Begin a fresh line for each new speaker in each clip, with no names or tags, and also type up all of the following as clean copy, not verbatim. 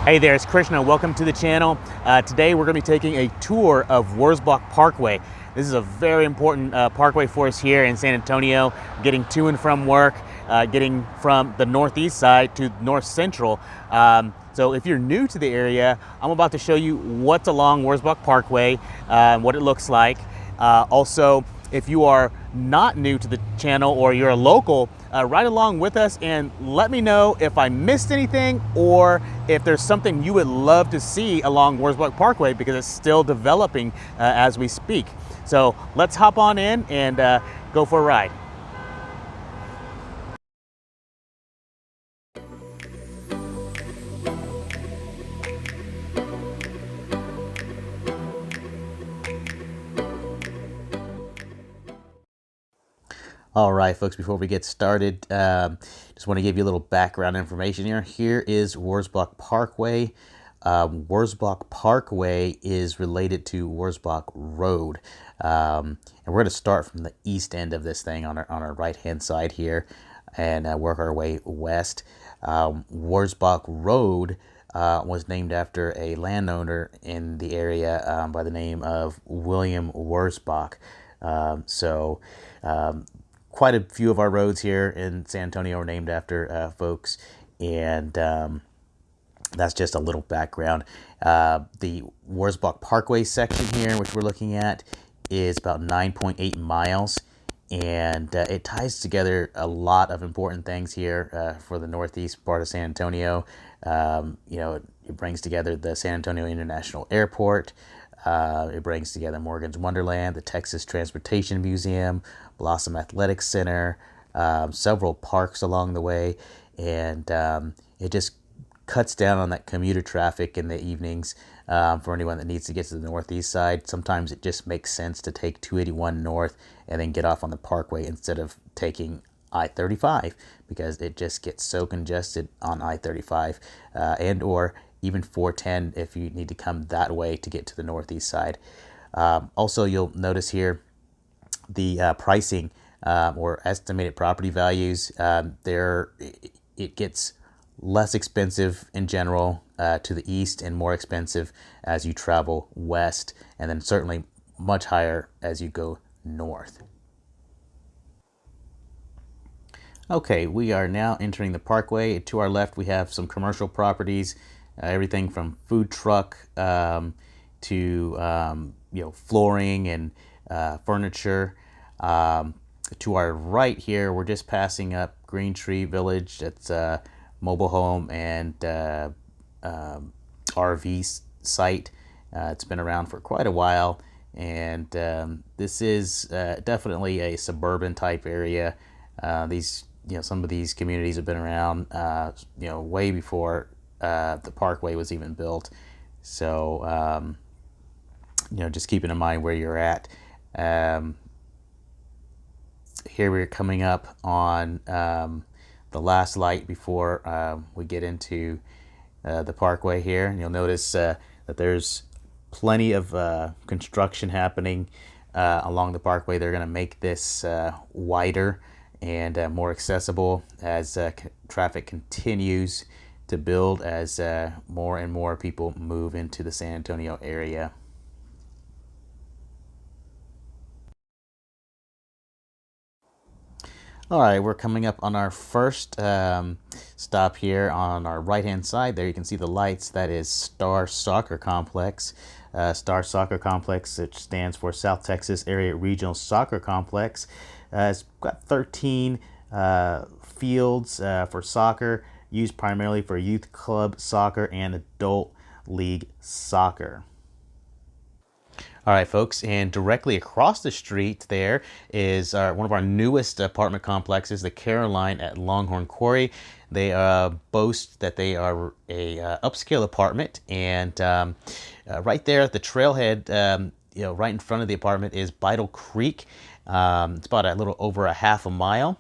Hey there, it's Krishna. Welcome to the channel. Today we're going to be taking a tour of Wurzbach Parkway. This is a very important parkway for us here in San Antonio, getting to and from work, getting from the northeast side to north central. So if you're new to the area, I'm about to show you what's along Wurzbach Parkway, what it looks like. Also, if you are not new to the channel or you're a local, ride along with us and let me know if I missed anything or if there's something you would love to see along Wurzbach Parkway, because it's still developing as we speak. So let's hop on in and go for a ride. All right, folks, before we get started, just want to give you a little background information here. Here is Wurzbach Parkway. Wurzbach Parkway is related to Wurzbach Road. And we're going to start from the east end of this thing on our right-hand side here and work our way west. Wurzbach Road was named after a landowner in the area by the name of William Wurzbach. Quite a few of our roads here in San Antonio are named after folks, and that's just a little background. The Wurzbach Parkway section here, which we're looking at, is about 9.8 miles, and it ties together a lot of important things here for the northeast part of San Antonio. It brings together the San Antonio International Airport. It brings together Morgan's Wonderland, the Texas Transportation Museum, Blossom Athletic Center, several parks along the way, and it just cuts down on that commuter traffic in the evenings for anyone that needs to get to the northeast side. Sometimes it just makes sense to take 281 north and then get off on the parkway instead of taking I-35, because it just gets so congested on I-35 and or even 410 if you need to come that way to get to the northeast side. Also, you'll notice here the pricing or estimated property values. It gets less expensive in general to the east and more expensive as you travel west, and then certainly much higher as you go north. Okay, we are now entering the parkway. To our left, we have some commercial properties, everything from food truck to flooring and furniture. To our right here, we're just passing up Green Tree Village. It's a mobile home and RV site. It's been around for quite a while, and this is definitely a suburban type area. Some of these communities have been around, way before the parkway was even built. So, just keeping in mind where you're at. Here we're coming up on the last light before we get into the parkway here. And you'll notice that there's plenty of construction happening along the parkway. They're going to make this wider and more accessible as traffic continues to build, as more and more people move into the San Antonio area. All right, we're coming up on our first stop here on our right-hand side. There you can see the lights. That is Star Soccer Complex. Star Soccer Complex, which stands for South Texas Area Regional Soccer Complex. It's got 13 fields for soccer, used primarily for youth club soccer and adult league soccer. All right, folks, and directly across the street there is one of our newest apartment complexes, the Caroline at Longhorn Quarry. They boast that they are a upscale apartment, and right there at the trailhead, right in front of the apartment is Bietle Creek. It's about a little over a half a mile.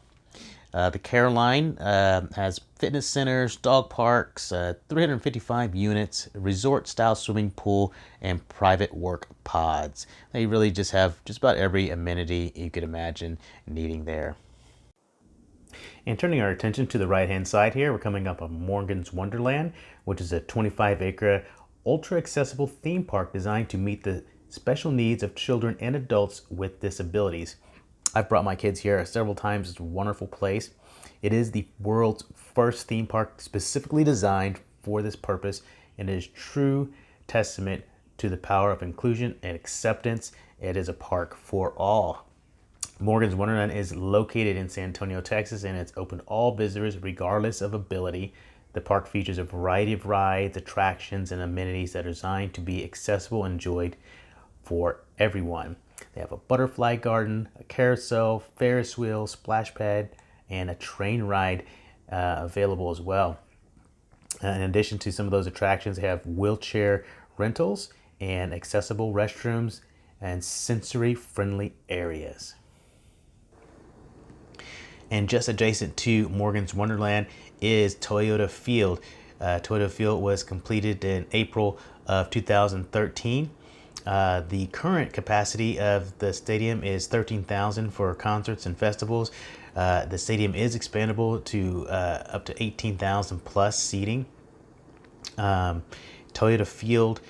The Caroline has fitness centers, dog parks, 355 units, resort-style swimming pool, and private work pods. They really just have just about every amenity you could imagine needing there. And turning our attention to the right-hand side here, we're coming up on Morgan's Wonderland, which is a 25-acre ultra-accessible theme park designed to meet the special needs of children and adults with disabilities. I've brought my kids here several times. It's a wonderful place. It is the world's first theme park specifically designed for this purpose, and it is true testament to the power of inclusion and acceptance. It is a park for all. Morgan's Wonderland is located in San Antonio, Texas, and it's open to all visitors regardless of ability. The park features a variety of rides, attractions, and amenities that are designed to be accessible and enjoyed for everyone. They have a butterfly garden, a carousel, Ferris wheel, splash pad, and a train ride available as well. In addition to some of those attractions, they have wheelchair rentals and accessible restrooms and sensory-friendly areas. And just adjacent to Morgan's Wonderland is Toyota Field. Toyota Field was completed in April of 2013. The current capacity of the stadium is 13,000 for concerts and festivals. The stadium is expandable to up to 18,000 plus seating. Toyota Field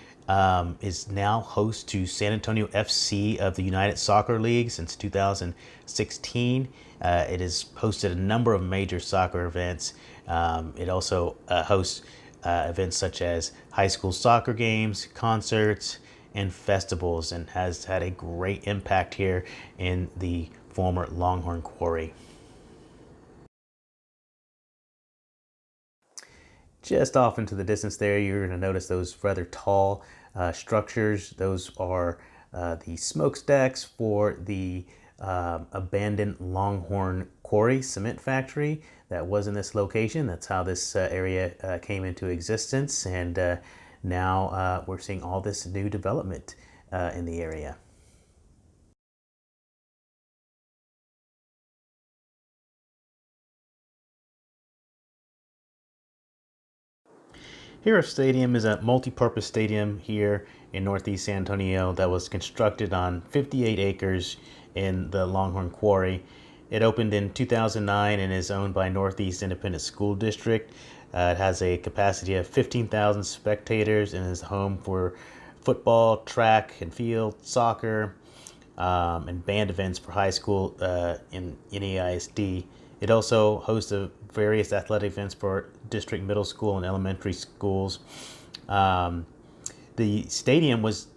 is now host to San Antonio FC of the United Soccer League since 2016. It has hosted a number of major soccer events. It also hosts events such as high school soccer games, concerts, and festivals, and has had a great impact here in the former Longhorn Quarry. Just off into the distance there, you're going to notice those rather tall structures. Those are the smokestacks for the abandoned Longhorn Quarry cement factory that was in this location. That's how this area came into existence, and now we're seeing all this new development in the area. Hero Stadium is a multi-purpose stadium here in Northeast San Antonio that was constructed on 58 acres in the Longhorn Quarry. It opened in 2009 and is owned by Northeast Independent School District. It has a capacity of 15,000 spectators and is home for football, track and field, soccer, and band events for high school in NEISD. It also hosts various athletic events for district middle school and elementary schools. The stadium was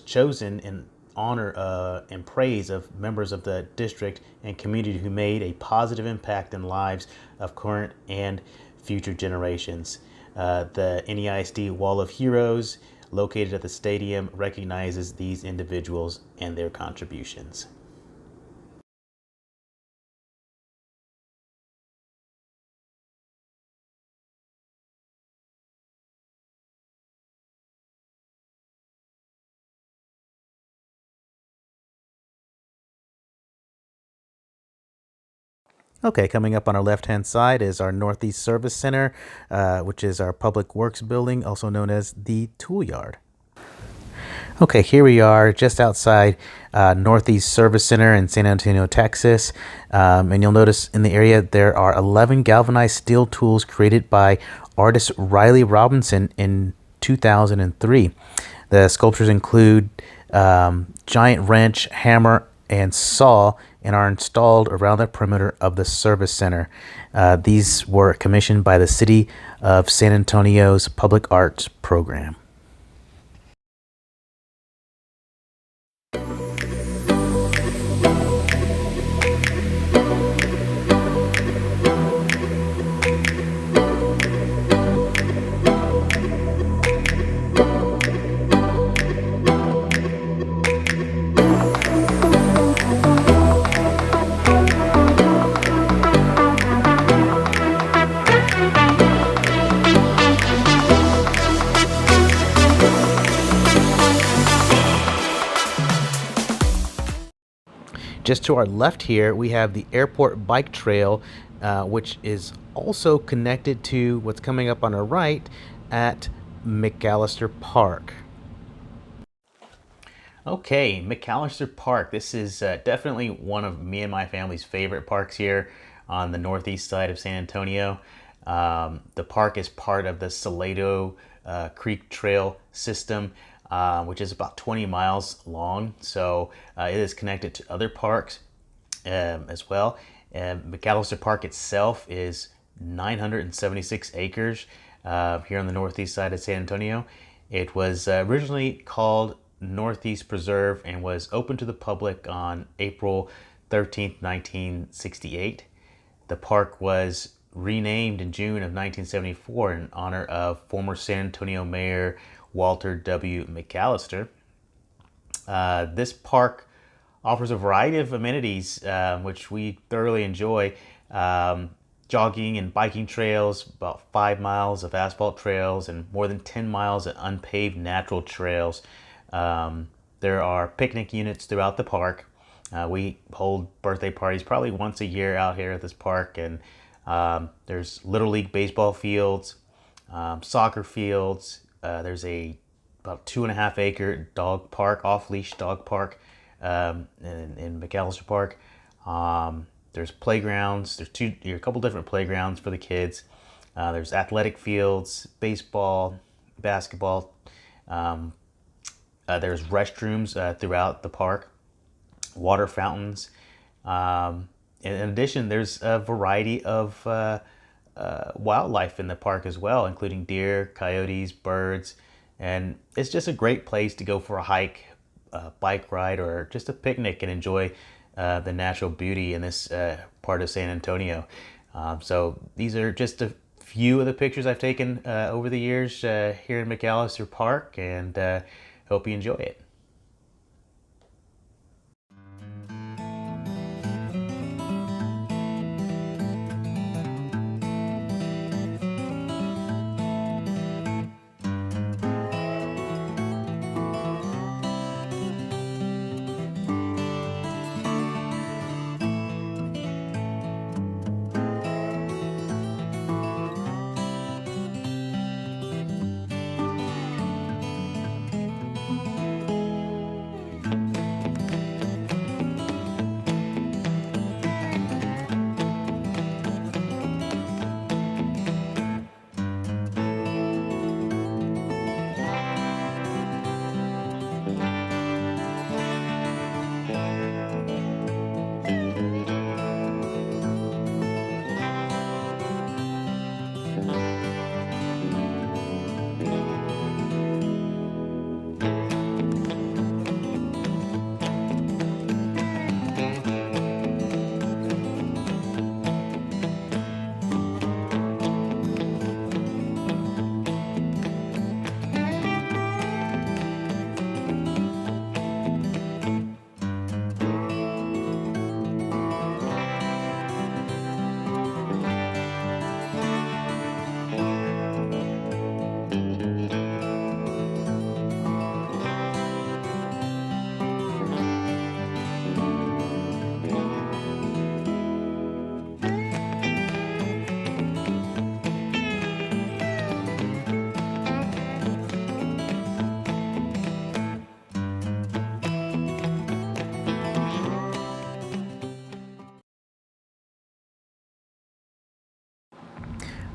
chosen in honor and praise of members of the district and community who made a positive impact in lives of current and future generations. The NEISD Wall of Heroes, located at the stadium, recognizes these individuals and their contributions. Okay, coming up on our left-hand side is our Northeast Service Center, which is our public works building, also known as the Tool Yard. Okay, here we are just outside Northeast Service Center in San Antonio, Texas. And you'll notice in the area there are 11 galvanized steel tools created by artist Riley Robinson in 2003. The sculptures include giant wrench, hammer, and saw, and are installed around the perimeter of the service center. These were commissioned by the City of San Antonio's Public Arts Program. Just to our left here, we have the airport bike trail, which is also connected to what's coming up on our right at McAllister Park. Okay, McAllister Park. This is definitely one of me and my family's favorite parks here. on the northeast side of San Antonio. The park is part of the Salado Creek Trail system, which is about 20 miles long. So it is connected to other parks as well. McAllister Park itself is 976 acres here on the northeast side of San Antonio. It was originally called Northeast Preserve and was open to the public on April 13th, 1968. The park was renamed in June of 1974 in honor of former San Antonio Mayor Walter W. McAllister. This park offers a variety of amenities, which we thoroughly enjoy. Jogging and biking trails, about 5 miles of asphalt trails, and more than 10 miles of unpaved natural trails. There are picnic units throughout the park. We hold birthday parties probably once a year out here at this park, and there's Little League baseball fields, soccer fields. There's about 2.5 acre dog park, off-leash dog park in McAllister Park. There's playgrounds. There's a couple different playgrounds for the kids. There's athletic fields, baseball, basketball. There's restrooms throughout the park, water fountains. In addition, there's a variety of wildlife in the park as well, including deer, coyotes, birds. And it's just a great place to go for a hike, a bike ride, or just a picnic and enjoy the natural beauty in this part of San Antonio. So these are just a few of the pictures I've taken over the years here in McAllister Park, and hope you enjoy it.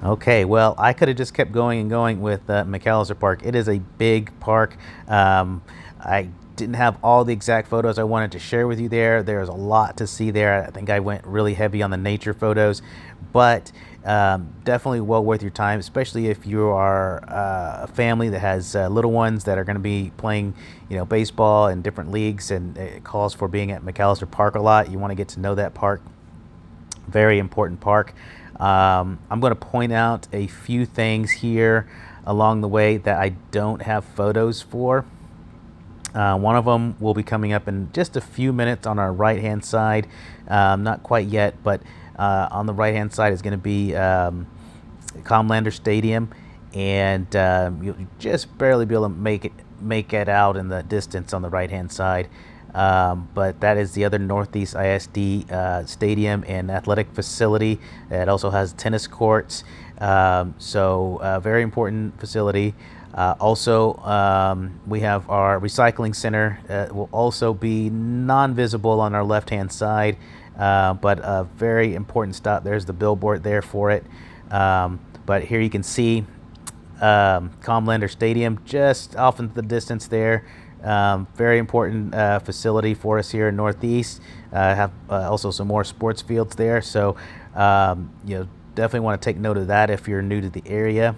Okay, well, I could have just kept going and going with McAllister Park. It is a big park. I didn't have all the exact photos I wanted to share with you there. There's a lot to see there. I think I went really heavy on the nature photos, but definitely well worth your time, especially if you are a family that has little ones that are going to be playing, baseball in different leagues, and it calls for being at McAllister Park a lot. You want to get to know that park. Very important park. I'm going to point out a few things here along the way that I don't have photos for. One of them will be coming up in just a few minutes on our right hand side. Not quite yet, but on the right hand side is going to be Comlander Stadium, and you'll just barely be able to make it out in the distance on the right hand side. But that is the other Northeast ISD stadium and athletic facility. It also has tennis courts, so a very important facility. Also, we have our recycling center. Will also be non-visible on our left-hand side. but a very important stop. There's the billboard there for it. But here you can see Comlander Stadium just off in the distance there. Very important facility for us here in Northeast. Have also some more sports fields there, so definitely want to take note of that if you're new to the area.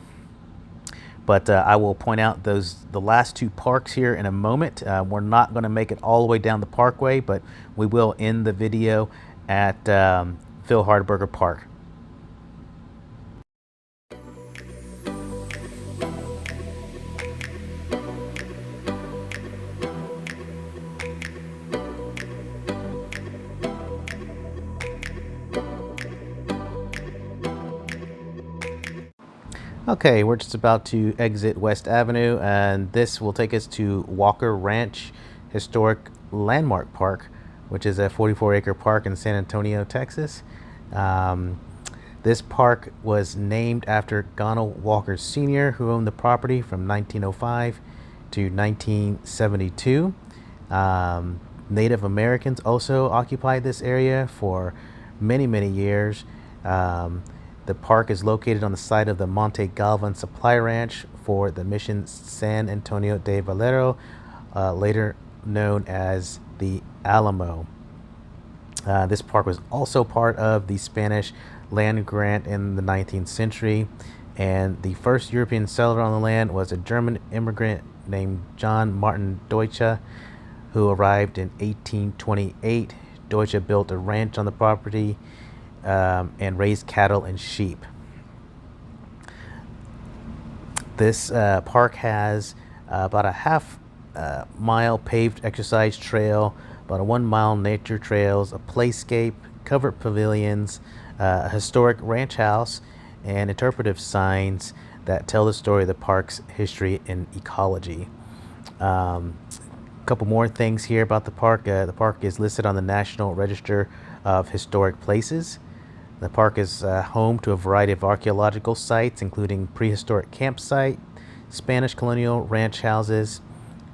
But I will point out the last two parks here in a moment. We're not going to make it all the way down the parkway, but we will end the video at Phil Hardburger Park. Okay, we're just about to exit West Avenue, and this will take us to Walker Ranch Historic Landmark Park, which is a 44-acre park in San Antonio, Texas. This park was named after Donald Walker Sr., who owned the property from 1905 to 1972. Native Americans also occupied this area for many, many years. The park is located on the site of the Monte Galvan Supply Ranch for the Mission San Antonio de Valero, later known as the Alamo. This park was also part of the Spanish land grant in the 19th century, and the first European settler on the land was a German immigrant named John Martin Deutsche, who arrived in 1828. Deutsche built a ranch on the property and raised cattle and sheep. This park has about a half-mile paved exercise trail, about a 1 mile nature trails, a playscape, covered pavilions, a historic ranch house, and interpretive signs that tell the story of the park's history and ecology. A couple more things here about the park. The park is listed on the National Register of Historic Places. The park is home to a variety of archaeological sites, including prehistoric campsite, Spanish colonial ranch house.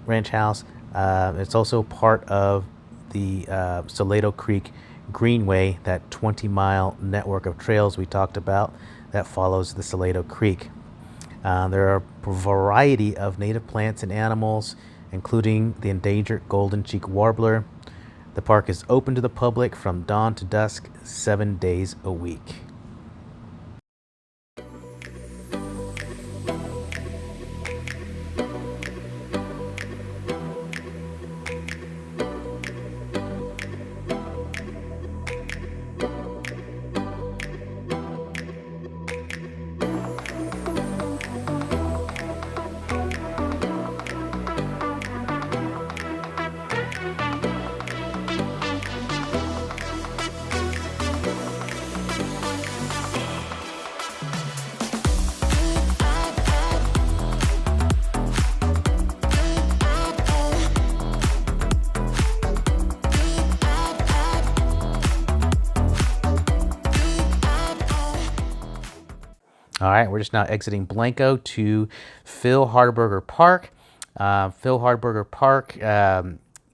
It's also part of the Salado Creek Greenway, that 20-mile network of trails we talked about that follows the Salado Creek. There are a variety of native plants and animals, including the endangered golden cheek warbler. The park is open to the public from dawn to dusk, 7 days a week. All right, we're just now exiting Blanco to Phil Hardburger Park. Phil Hardburger Park,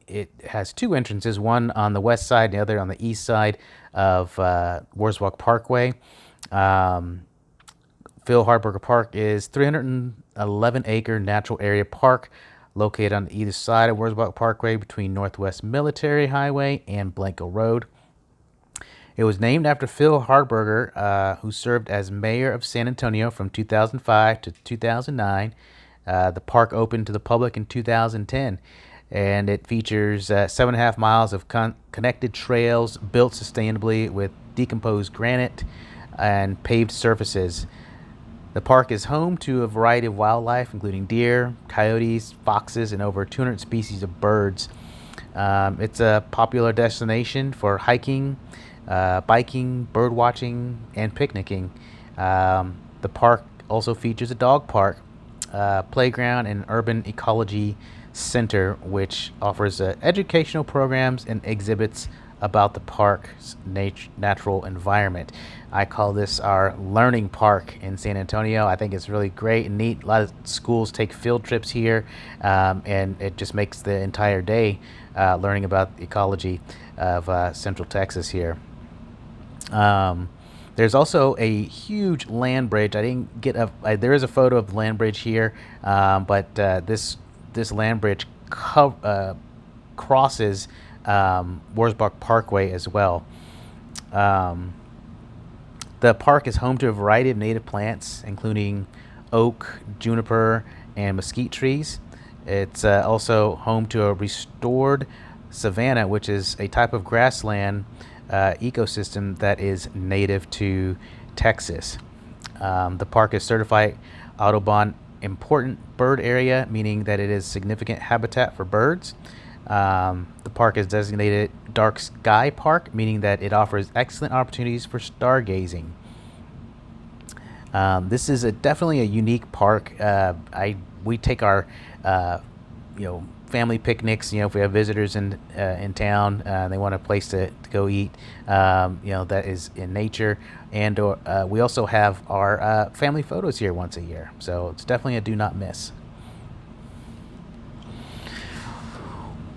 it has two entrances, one on the west side, the other on the east side of Wurzbach Parkway. Phil Hardburger Park is 311-acre natural area park located on either side of Wurzbach Parkway between Northwest Military Highway and Blanco Road. It was named after Phil Hardburger, who served as mayor of San Antonio from 2005 to 2009. The park opened to the public in 2010, and it features 7.5 miles of connected trails built sustainably with decomposed granite and paved surfaces. The park is home to a variety of wildlife, including deer, coyotes, foxes, and over 200 species of birds. It's a popular destination for hiking, biking, bird watching, and picnicking. The park also features a dog park, playground, and urban ecology center, which offers educational programs and exhibits about the park's natural environment. I call this our learning park in San Antonio. I think it's really great and neat. A lot of schools take field trips here, and it just makes the entire day learning about the ecology of Central Texas here. There's also a huge land bridge. I didn't get there is a photo of the land bridge here, but this land bridge crosses Wurzbach Parkway as well. The park is home to a variety of native plants, including oak, juniper, and mesquite trees. It's also home to a restored savanna, which is a type of grassland ecosystem that is native to Texas. The park is certified Audubon Important Bird Area, meaning that it is significant habitat for birds. The park is designated Dark Sky Park, meaning that it offers excellent opportunities for stargazing. This is definitely a unique park. We take our family picnics. If we have visitors in town, they want a place to go eat, that is in nature, and we also have our family photos here once a year. So it's definitely a do not miss.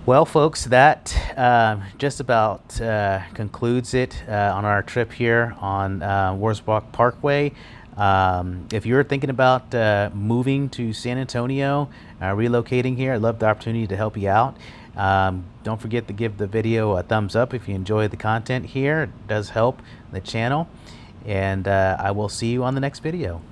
Well, folks, that just about concludes it on our trip here on Wurzbach Parkway. If you're thinking about moving to San Antonio, relocating here, I'd love the opportunity to help you out. Don't forget to give the video a thumbs up if you enjoy the content here. It does help the channel. And I will see you on the next video.